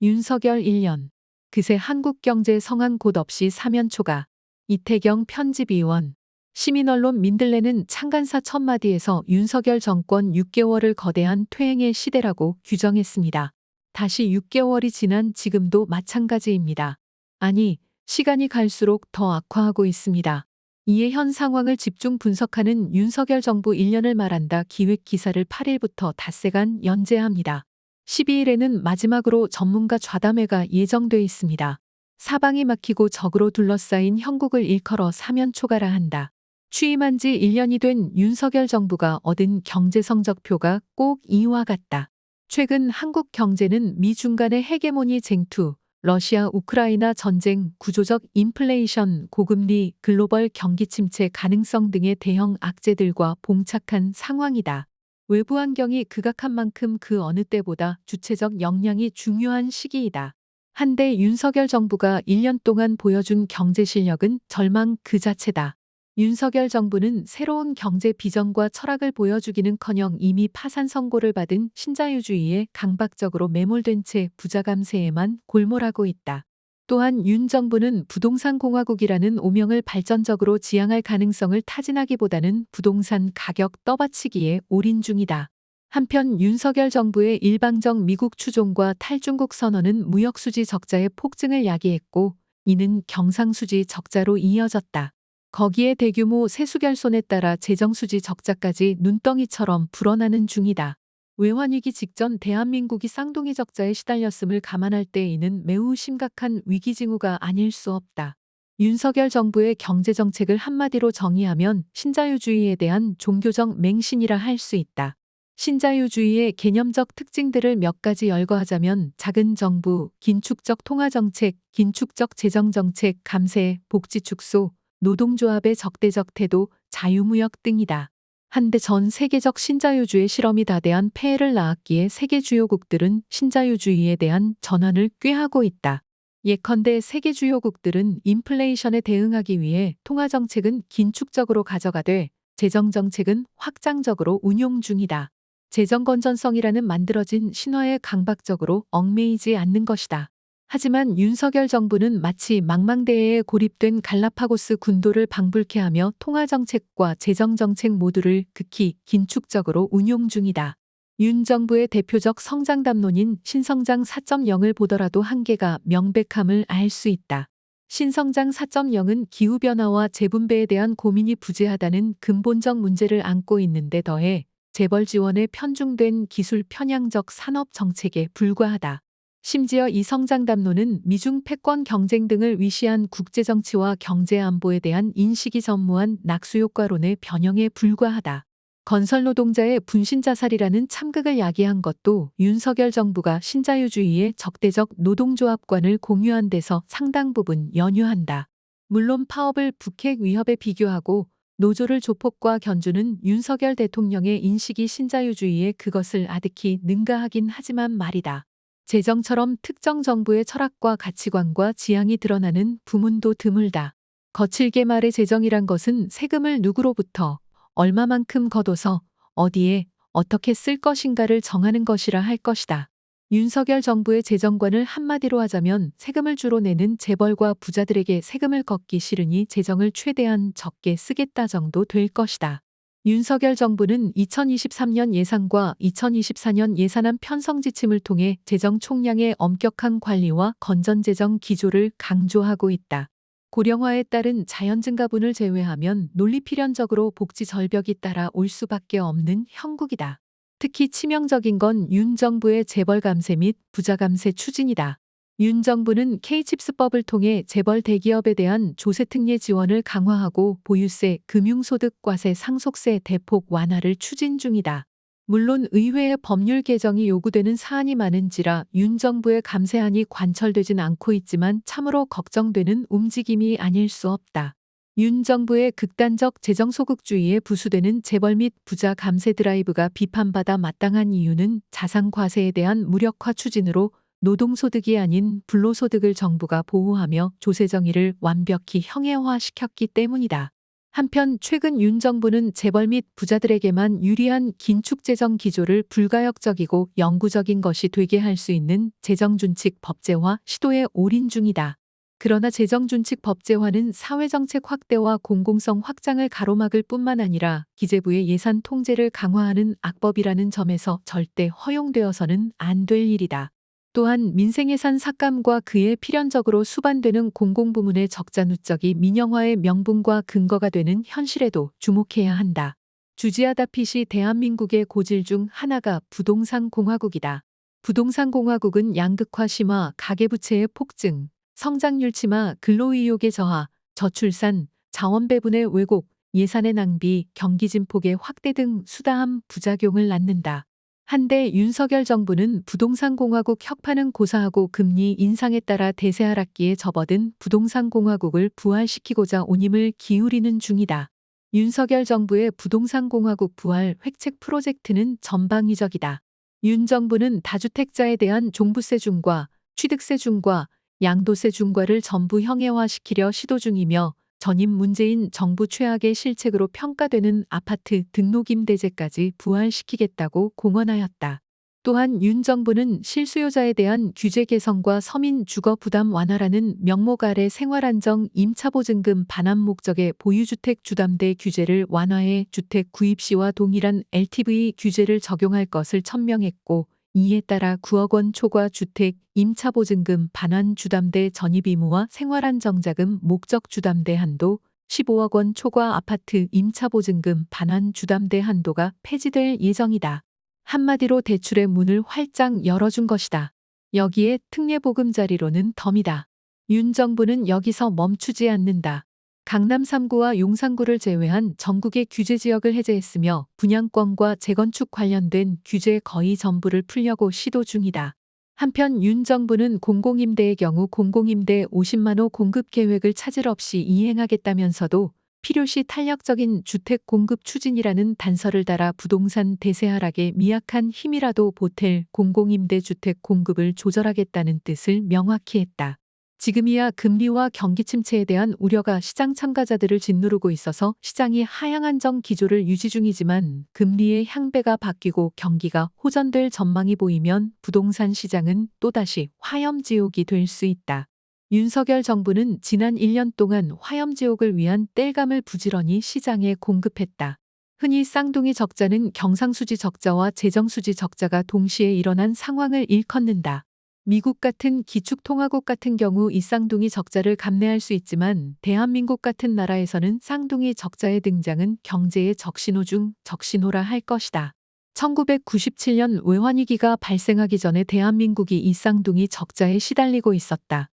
윤석열 1년. 그새 한국경제 성황 곳 없이 사면초가. 이태경 편집위원. 시민언론 민들레는 창간사 첫마디에서 윤석열 정권 6개월을 거대한 퇴행의 시대라고 규정했습니다. 다시 6개월이 지난 지금도 마찬가지입니다. 아니, 시간이 갈수록 더 악화하고 있습니다. 이에 현 상황을 집중 분석하는 윤석열 정부 1년을 말한다 기획 기사를 8일부터 닷새간 연재합니다. 12일에는 마지막으로 전문가 좌담회가 예정돼 있습니다. 사방이 막히고 적으로 둘러싸인 형국을 일컬어 사면초가라 한다. 취임한 지 1년이 된 윤석열 정부가 얻은 경제 성적표가 꼭 이와 같다. 최근 한국 경제는 미중 간의 헤게모니 쟁투, 러시아 우크라이나 전쟁, 구조적 인플레이션, 고금리, 글로벌 경기 침체 가능성 등의 대형 악재들과 봉착한 상황이다. 외부 환경이 극악한 만큼 그 어느 때보다 주체적 역량이 중요한 시기이다. 한데 윤석열 정부가 1년 동안 보여준 경제 실력은 절망 그 자체다. 윤석열 정부는 새로운 경제 비전과 철학을 보여주기는커녕 이미 파산 선고를 받은 신자유주의에 강박적으로 매몰된 채 부자 감세에만 골몰하고 있다. 또한 윤 정부는 부동산 공화국이라는 오명을 발전적으로 지향할 가능성을 타진하기보다는 부동산 가격 떠받치기에 올인 중이다. 한편 윤석열 정부의 일방적 미국 추종과 탈중국 선언은 무역수지 적자의 폭증을 야기했고 이는 경상수지 적자로 이어졌다. 거기에 대규모 세수결손에 따라 재정수지 적자까지 눈덩이처럼 불어나는 중이다. 외환위기 직전 대한민국이 쌍둥이 적자에 시달렸음을 감안할 때 이는 매우 심각한 위기징후가 아닐 수 없다. 윤석열 정부의 경제정책을 한마디로 정의하면 신자유주의에 대한 종교적 맹신이라 할 수 있다. 신자유주의의 개념적 특징들을 몇 가지 열거하자면 작은 정부, 긴축적 통화정책, 긴축적 재정정책, 감세, 복지 축소, 노동조합의 적대적 태도, 자유무역 등이다. 한데 전 세계적 신자유주의 실험이 다대한 폐해를 낳았기에 세계 주요국들은 신자유주의에 대한 전환을 꾀하고 있다. 예컨대 세계 주요국들은 인플레이션에 대응하기 위해 통화정책은 긴축적으로 가져가되 재정정책은 확장적으로 운용 중이다. 재정건전성이라는 만들어진 신화에 강박적으로 얽매이지 않는 것이다. 하지만 윤석열 정부는 마치 망망대해에 고립된 갈라파고스 군도를 방불케 하며 통화정책과 재정정책 모두를 극히 긴축적으로 운용 중이다. 윤 정부의 대표적 성장 담론인 신성장 4.0을 보더라도 한계가 명백함을 알 수 있다. 신성장 4.0은 기후변화와 재분배에 대한 고민이 부재하다는 근본적 문제를 안고 있는데 더해 재벌 지원에 편중된 기술 편향적 산업 정책에 불과하다. 심지어 이 성장 담론은 미중 패권 경쟁 등을 위시한 국제정치와 경제 안보에 대한 인식이 전무한 낙수효과론의 변형에 불과하다. 건설 노동자의 분신자살이라는 참극을 야기한 것도 윤석열 정부가 신자유주의의 적대적 노동조합관을 공유한 데서 상당 부분 연유한다. 물론 파업을 북핵 위협에 비교하고 노조를 조폭과 견주는 윤석열 대통령의 인식이 신자유주의에 그것을 아득히 능가하긴 하지만 말이다. 재정처럼 특정 정부의 철학과 가치관과 지향이 드러나는 부문도 드물다. 거칠게 말해 재정이란 것은 세금을 누구로부터 얼마만큼 걷어서 어디에 어떻게 쓸 것인가를 정하는 것이라 할 것이다. 윤석열 정부의 재정관을 한마디로 하자면 세금을 주로 내는 재벌과 부자들에게 세금을 걷기 싫으니 재정을 최대한 적게 쓰겠다 정도 될 것이다. 윤석열 정부는 2023년 예산과 2024년 예산안 편성 지침을 통해 재정 총량의 엄격한 관리와 건전재정 기조를 강조하고 있다. 고령화에 따른 자연증가분을 제외하면 논리필연적으로 복지 절벽이 따라 올 수밖에 없는 형국이다. 특히 치명적인 건 윤 정부의 재벌 감세 및 부자 감세 추진이다. 윤 정부는 K칩스법을 통해 재벌 대기업에 대한 조세특례 지원을 강화하고 보유세, 금융소득과세, 상속세 대폭 완화를 추진 중이다. 물론 의회의 법률 개정이 요구되는 사안이 많은지라 윤 정부의 감세안이 관철되진 않고 있지만 참으로 걱정되는 움직임이 아닐 수 없다. 윤 정부의 극단적 재정소극주의에 부수되는 재벌 및 부자 감세 드라이브가 비판받아 마땅한 이유는 자산과세에 대한 무력화 추진으로 노동소득이 아닌 불로소득을 정부가 보호하며 조세정의를 완벽히 형해화시켰기 때문이다. 한편 최근 윤 정부는 재벌 및 부자들에게만 유리한 긴축 재정 기조를 불가역적이고 영구적인 것이 되게 할 수 있는 재정준칙 법제화 시도에 올인 중이다. 그러나 재정준칙 법제화는 사회정책 확대와 공공성 확장을 가로막을 뿐만 아니라 기재부의 예산 통제를 강화하는 악법이라는 점에서 절대 허용되어서는 안 될 일이다. 또한 민생예산 삭감과 그에 필연적으로 수반되는 공공부문의 적자 누적이 민영화의 명분과 근거가 되는 현실에도 주목해야 한다. 주지하다핏이 대한민국의 고질 중 하나가 부동산 공화국이다. 부동산 공화국은 양극화 심화, 가계부채의 폭증, 성장률 침하, 근로의욕의 저하, 저출산, 자원 배분의 왜곡, 예산의 낭비, 경기 진폭의 확대 등 수다한 부작용을 낳는다. 한데 윤석열 정부는 부동산 공화국 혁파는 고사하고 금리 인상에 따라 대세 하락기에 접어든 부동산 공화국을 부활시키고자 온 힘을 기울이는 중이다. 윤석열 정부의 부동산 공화국 부활 획책 프로젝트는 전방위적이다. 윤 정부는 다주택자에 대한 종부세 중과, 취득세 중과, 양도세 중과를 전부 형해화시키려 시도 중이며 전임 문재인 정부 최악의 실책으로 평가되는 아파트 등록임대제까지 부활시키겠다고 공언하였다. 또한 윤 정부는 실수요자에 대한 규제 개선과 서민 주거 부담 완화라는 명목 아래 생활안정 임차보증금 반환 목적의 보유주택 주담대 규제를 완화해 주택 구입 시와 동일한 LTV 규제를 적용할 것을 천명했고, 이에 따라 9억 원 초과 주택 임차보증금 반환 주담대 전입 의무와 생활안정자금 목적 주담대 한도, 15억 원 초과 아파트 임차보증금 반환 주담대 한도가 폐지될 예정이다. 한마디로 대출의 문을 활짝 열어준 것이다. 여기에 특례보금자리로는 덤이다. 윤 정부는 여기서 멈추지 않는다. 강남 3구와 용산구를 제외한 전국의 규제지역을 해제했으며 분양권과 재건축 관련된 규제 거의 전부를 풀려고 시도 중이다. 한편 윤 정부는 공공임대의 경우 공공임대 50만 호 공급 계획을 차질 없이 이행하겠다면서도 필요시 탄력적인 주택 공급 추진이라는 단서를 달아 부동산 대세 하락에 미약한 힘이라도 보탤 공공임대 주택 공급을 조절하겠다는 뜻을 명확히 했다. 지금이야 금리와 경기 침체에 대한 우려가 시장 참가자들을 짓누르고 있어서 시장이 하향 안정 기조를 유지 중이지만 금리의 향배가 바뀌고 경기가 호전될 전망이 보이면 부동산 시장은 또다시 화염지옥이 될 수 있다. 윤석열 정부는 지난 1년 동안 화염지옥을 위한 땔감을 부지런히 시장에 공급했다. 흔히 쌍둥이 적자는 경상수지 적자와 재정수지 적자가 동시에 일어난 상황을 일컫는다. 미국 같은 기축통화국 같은 경우 이 쌍둥이 적자를 감내할 수 있지만 대한민국 같은 나라에서는 쌍둥이 적자의 등장은 경제의 적신호 중 적신호라 할 것이다. 1997년 외환위기가 발생하기 전에 대한민국이 이 쌍둥이 적자에 시달리고 있었다.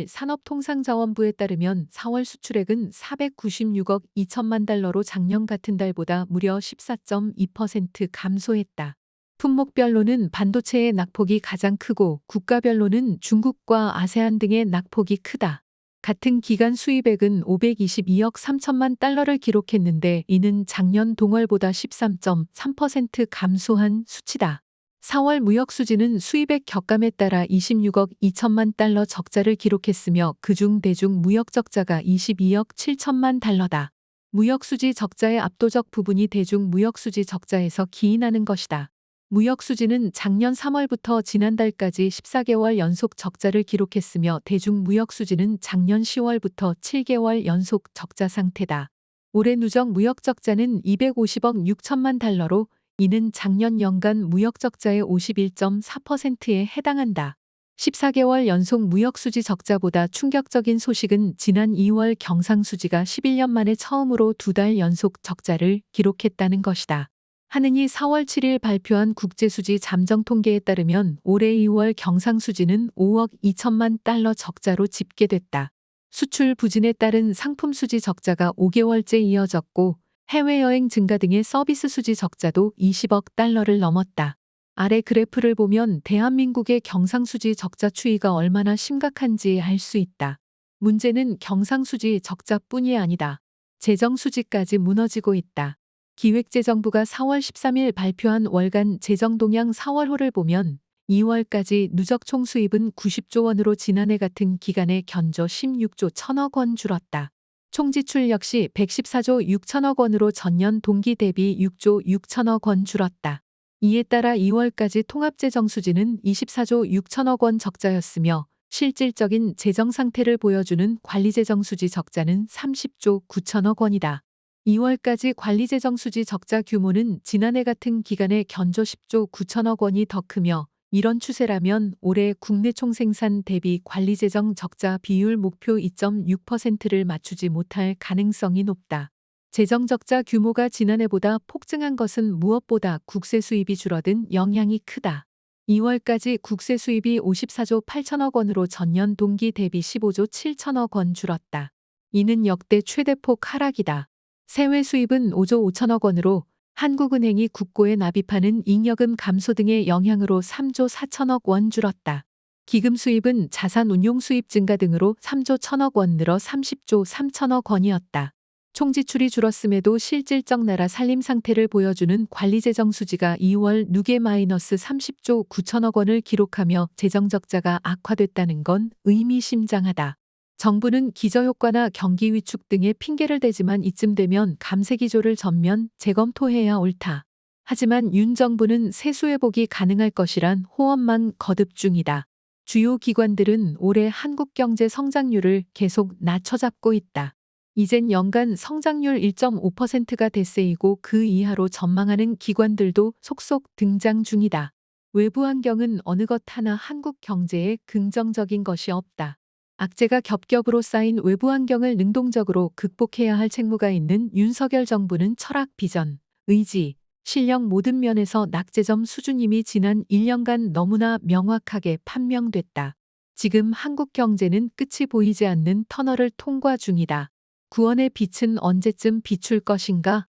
산업통상자원부에 따르면 4월 수출액은 496억 2천만 달러로 작년 같은 달보다 무려 14.2% 감소했다. 품목별로는 반도체의 낙폭이 가장 크고 국가별로는 중국과 아세안 등의 낙폭이 크다. 같은 기간 수입액은 522억 3천만 달러를 기록했는데 이는 작년 동월보다 13.3% 감소한 수치다. 4월 무역수지는 수입액 격감에 따라 26억 2천만 달러 적자를 기록했으며 그중 대중 무역 적자가 22억 7천만 달러다. 무역수지 적자의 압도적 부분이 대중 무역수지 적자에서 기인하는 것이다. 무역수지는 작년 3월부터 지난달까지 14개월 연속 적자를 기록했으며 대중무역수지는 작년 10월부터 7개월 연속 적자 상태다. 올해 누적 무역적자는 250억 6천만 달러로 이는 작년 연간 무역적자의 51.4%에 해당한다. 14개월 연속 무역수지 적자보다 충격적인 소식은 지난 2월 경상수지가 11년 만에 처음으로 2달 연속 적자를 기록했다는 것이다. 하느니 4월 7일 발표한 국제수지 잠정통계에 따르면 올해 2월 경상수지는 5억 2천만 달러 적자로 집계됐다. 수출 부진에 따른 상품수지 적자가 5개월째 이어졌고 해외여행 증가 등의 서비스 수지 적자도 20억 달러를 넘었다. 아래 그래프를 보면 대한민국의 경상수지 적자 추이가 얼마나 심각한지 알 수 있다. 문제는 경상수지 적자뿐이 아니다. 재정수지까지 무너지고 있다. 기획재정부가 4월 13일 발표한 월간 재정동향 4월호를 보면 2월까지 누적 총수입은 90조 원으로 지난해 같은 기간에 견조 16조 1천억 원 줄었다. 총지출 역시 114조 6천억 원으로 전년 동기 대비 6조 6천억 원 줄었다. 이에 따라 2월까지 통합재정수지는 24조 6천억 원 적자였으며 실질적인 재정 상태를 보여주는 관리재정수지 적자는 30조 9천억 원이다. 2월까지 관리재정수지 적자 규모는 지난해 같은 기간의 견조 10조 9천억 원이 더 크며 이런 추세라면 올해 국내 총생산 대비 관리재정 적자 비율 목표 2.6%를 맞추지 못할 가능성이 높다. 재정 적자 규모가 지난해보다 폭증한 것은 무엇보다 국세 수입이 줄어든 영향이 크다. 2월까지 국세 수입이 54조 8천억 원으로 전년 동기 대비 15조 7천억 원 줄었다. 이는 역대 최대폭 하락이다. 세외 수입은 5조 5천억 원으로 한국은행이 국고에 납입하는 잉여금 감소 등의 영향으로 3조 4천억 원 줄었다. 기금 수입은 자산 운용 수입 증가 등으로 3조 1천억 원 늘어 30조 3천억 원이었다. 총지출이 줄었음에도 실질적 나라 살림 상태를 보여주는 관리재정 수지가 2월 누계 마이너스 30조 9천억 원을 기록하며 재정적자가 악화됐다는 건 의미심장하다. 정부는 기저효과나 경기 위축 등의 핑계를 대지만 이쯤 되면 감세 기조를 전면 재검토해야 옳다. 하지만 윤 정부는 세수회복이 가능할 것이란 호언만 거듭 중이다. 주요 기관들은 올해 한국 경제 성장률을 계속 낮춰잡고 있다. 이젠 연간 성장률 1.5%가 대세이고 그 이하로 전망하는 기관들도 속속 등장 중이다. 외부 환경은 어느 것 하나 한국 경제에 긍정적인 것이 없다. 악재가 겹겹으로 쌓인 외부 환경을 능동적으로 극복해야 할 책무가 있는 윤석열 정부는 철학, 비전, 의지, 실력 모든 면에서 낙제점 수준임이 지난 1년간 너무나 명확하게 판명됐다. 지금 한국 경제는 끝이 보이지 않는 터널을 통과 중이다. 구원의 빛은 언제쯤 비출 것인가?